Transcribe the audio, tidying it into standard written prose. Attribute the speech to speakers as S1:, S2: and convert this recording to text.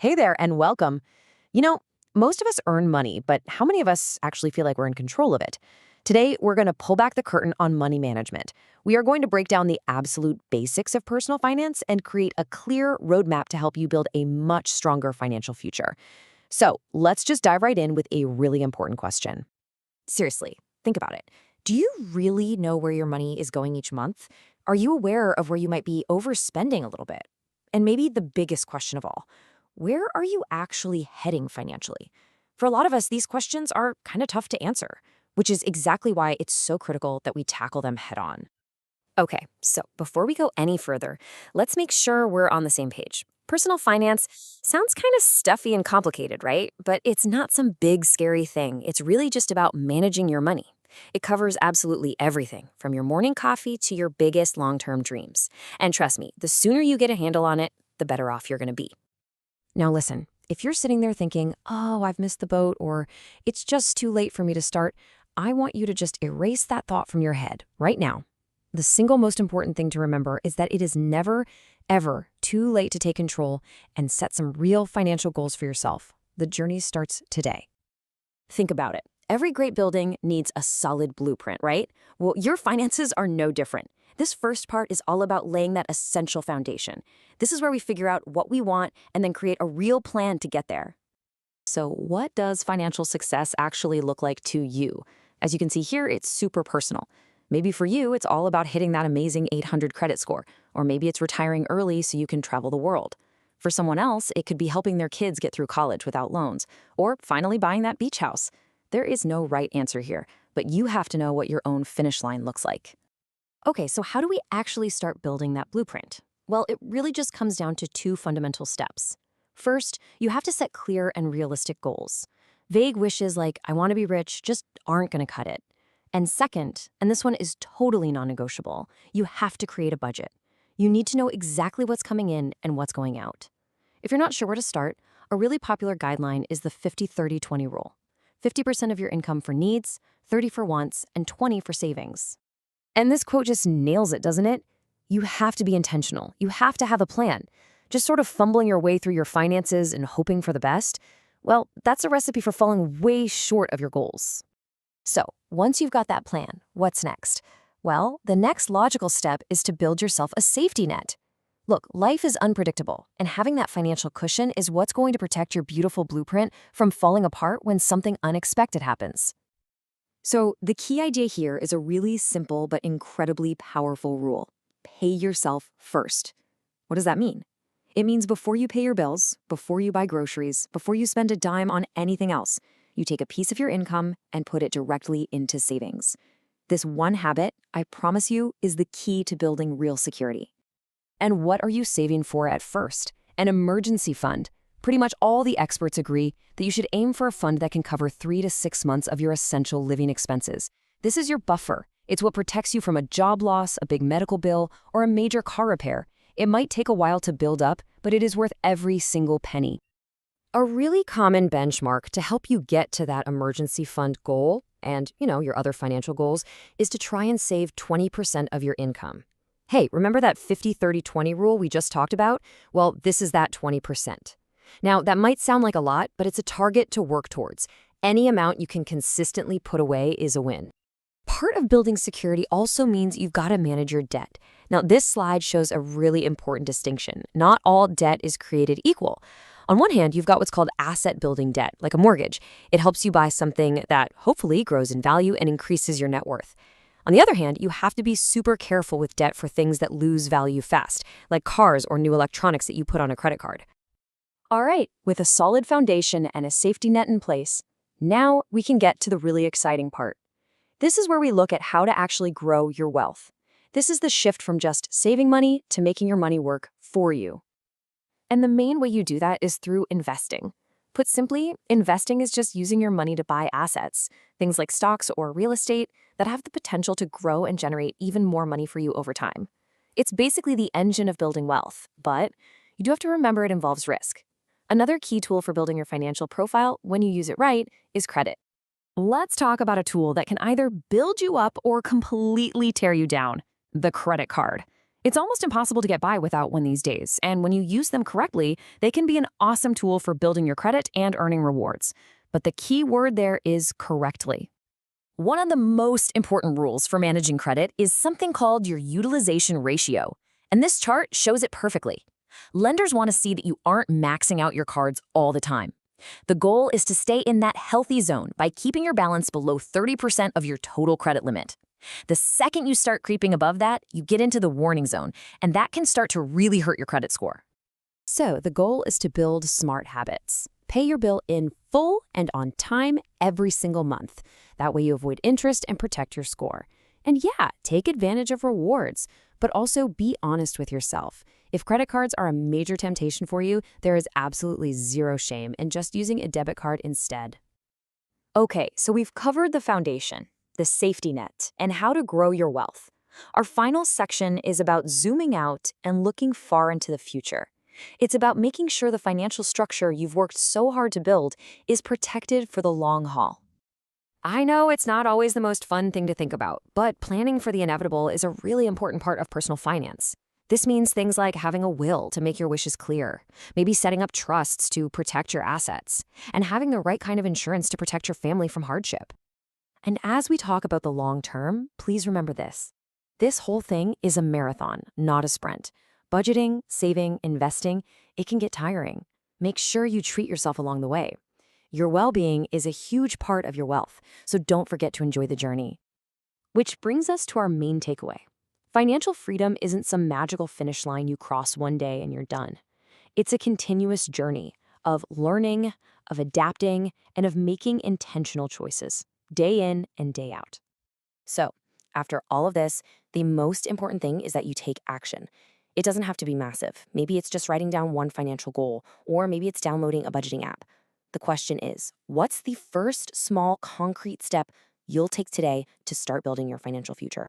S1: Hey there, and welcome. You know, most of us earn money, but how many of us actually feel like we're in control of it? Today, we're going to pull back the curtain on money management. We are going to break down the absolute basics of personal finance and create a clear roadmap to help you build a much stronger financial future. So, let's just dive right in with a really important question.
S2: Seriously, think about it. Do you really know where your money is going each month? Are you aware of where you might be overspending a little bit? And maybe the biggest question of all, where are you actually heading financially? For a lot of us, these questions are kind of tough to answer, which is exactly why it's so critical that we tackle them head on. Okay, so before we go any further, let's make sure we're on the same page. Personal finance sounds kind of stuffy and complicated, right? But it's not some big, scary thing. It's really just about managing your money. It covers absolutely everything, from your morning coffee to your biggest long term dreams. And trust me, the sooner you get a handle on it, the better off you're going to be. Now, listen, if you're sitting there thinking, oh, I've missed the boat, or it's just too late for me to start, I want you to just erase that thought from your head right now. The single most important thing to remember is that it is never, ever too late to take control and set some real financial goals for yourself. The journey starts today. Think about it. Every great building needs a solid blueprint, right? Well, your finances are no different. This first part is all about laying that essential foundation. This is where we figure out what we want and then create a real plan to get there. So, what does financial success actually look like to you? As you can see here, it's super personal. Maybe for you, it's all about hitting that amazing 800 credit score, or maybe it's retiring early so you can travel the world. For someone else, it could be helping their kids get through college without loans, or finally buying that beach house. There is no right answer here, but you have to know what your own finish line looks like. Okay, so how do we actually start building that blueprint? Well, it really just comes down to two fundamental steps. First, you have to set clear and realistic goals. Vague wishes like, I want to be rich, just aren't going to cut it. And second, and this one is totally non-negotiable, you have to create a budget. You need to know exactly what's coming in and what's going out. If you're not sure where to start, a really popular guideline is the 50-30-20 rule. 50% of your income for needs, 30 for wants, and 20 for savings. And this quote just nails it, doesn't it? You have to be intentional. You have to have a plan. Just sort of fumbling your way through your finances and hoping for the best, well, that's a recipe for falling way short of your goals. So, once you've got that plan, what's next? Well, the next logical step is to build yourself a safety net. Look, life is unpredictable, and having that financial cushion is what's going to protect your beautiful blueprint from falling apart when something unexpected happens. So, the key idea here is a really simple but incredibly powerful rule. Pay yourself first. What does that mean? It means before you pay your bills, before you buy groceries, before you spend a dime on anything else, you take a piece of your income and put it directly into savings. This one habit, I promise you, is the key to building real security. And what are you saving for at first? An emergency fund. Pretty much all the experts agree that you should aim for a fund that can cover 3 to 6 months of your essential living expenses. This is your buffer. It's what protects you from a job loss, a big medical bill, or a major car repair. It might take a while to build up, but it is worth every single penny. A really common benchmark to help you get to that emergency fund goal and, your other financial goals is to try and save 20% of your income. Hey, remember that 50-30-20 rule we just talked about? Well, this is that 20%. Now, that might sound like a lot, but it's a target to work towards. Any amount you can consistently put away is a win. Part of building security also means you've got to manage your debt. Now, this slide shows a really important distinction. Not all debt is created equal. On one hand, you've got what's called asset-building debt, like a mortgage. It helps you buy something that hopefully grows in value and increases your net worth. On the other hand, you have to be super careful with debt for things that lose value fast, like cars or new electronics that you put on a credit card. All right, with a solid foundation and a safety net in place, now we can get to the really exciting part. This is where we look at how to actually grow your wealth. This is the shift from just saving money to making your money work for you. And the main way you do that is through investing. Put simply, investing is just using your money to buy assets, things like stocks or real estate that have the potential to grow and generate even more money for you over time. It's basically the engine of building wealth, but you do have to remember it involves risk. Another key tool for building your financial profile, when you use it right, is credit. Let's talk about a tool that can either build you up or completely tear you down: the credit card.
S1: It's almost impossible to get by without one these days, and when you use them correctly, they can be an awesome tool for building your credit and earning rewards. But the key word there is correctly. One of the most important rules for managing credit is something called your utilization ratio, and this chart shows it perfectly. Lenders want to see that you aren't maxing out your cards all the time. The goal is to stay in that healthy zone by keeping your balance below 30% of your total credit limit. The second you start creeping above that, you get into the warning zone, and that can start to really hurt your credit score.
S2: So the goal is to build smart habits. Pay your bill in full and on time every single month. That way you avoid interest and protect your score. And yeah, take advantage of rewards, but also be honest with yourself. If credit cards are a major temptation for you, there is absolutely zero shame in just using a debit card instead. Okay, so we've covered the foundation, the safety net, and how to grow your wealth. Our final section is about zooming out and looking far into the future. It's about making sure the financial structure you've worked so hard to build is protected for the long haul. I know it's not always the most fun thing to think about, but planning for the inevitable is a really important part of personal finance. This means things like having a will to make your wishes clear, maybe setting up trusts to protect your assets, and having the right kind of insurance to protect your family from hardship. And as we talk about the long term, please remember this. This whole thing is a marathon, not a sprint. Budgeting, saving, investing, it can get tiring. Make sure you treat yourself along the way. Your well-being is a huge part of your wealth, so don't forget to enjoy the journey. Which brings us to our main takeaway. Financial freedom isn't some magical finish line you cross one day and you're done. It's a continuous journey of learning, of adapting, and of making intentional choices, day in and day out. So, after all of this, the most important thing is that you take action. It doesn't have to be massive. Maybe it's just writing down one financial goal, or maybe it's downloading a budgeting app. The question is, what's the first small concrete step you'll take today to start building your financial future?